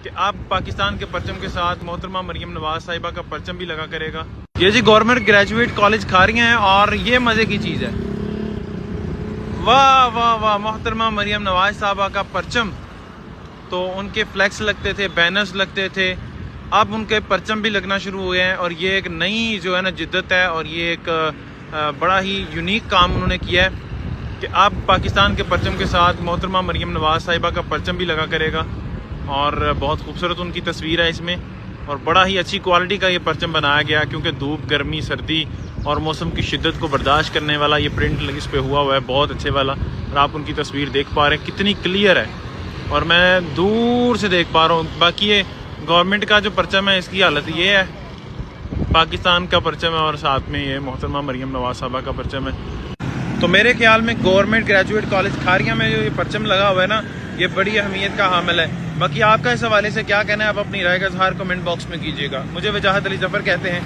کہ اب پاکستان کے پرچم کے ساتھ محترمہ مریم نواز صاحبہ کا پرچم بھی لگا کرے گا۔ یہ جی گورنمنٹ گریجویٹ کالج کھاریاں ہیں، اور یہ مزے کی چیز ہے، واہ واہ واہ، محترمہ مریم نواز صاحبہ کا پرچم۔ تو ان کے فلیکس لگتے تھے، بینرز لگتے تھے، اب ان کے پرچم بھی لگنا شروع ہوئے ہیں، اور یہ ایک نئی جو ہے نا جدت ہے، اور یہ ایک بڑا ہی یونیک کام انہوں نے کیا ہے کہ اب پاکستان کے پرچم کے ساتھ محترمہ مریم نواز صاحبہ کا پرچم بھی لگا کرے گا، اور بہت خوبصورت ان کی تصویر ہے اس میں، اور بڑا ہی اچھی کوالٹی کا یہ پرچم بنایا گیا، کیونکہ دھوپ، گرمی، سردی اور موسم کی شدت کو برداشت کرنے والا یہ پرنٹ اس پہ ہوا ہے، بہت اچھے والا، اور آپ ان کی تصویر دیکھ پا رہے ہیں کتنی کلیئر ہے، اور میں دور سے دیکھ پا رہا ہوں۔ باقی یہ گورنمنٹ کا جو پرچم ہے اس کی حالت یہ ہے، پاکستان کا پرچم ہے اور ساتھ میں یہ محترمہ مریم نواز صاحبہ کا پرچم ہے۔ تو میرے خیال میں گورنمنٹ گریجویٹ کالج کھاریاں میں جو یہ پرچم لگا ہوا ہے نا، یہ بڑی اہمیت کا حامل ہے۔ باقی آپ کا اس حوالے سے کیا کہنا ہے، آپ اپنی رائے کا اظہار کمنٹ باکس میں کیجیے گا۔ مجھے وجاہت علی ظفر کہتے ہیں۔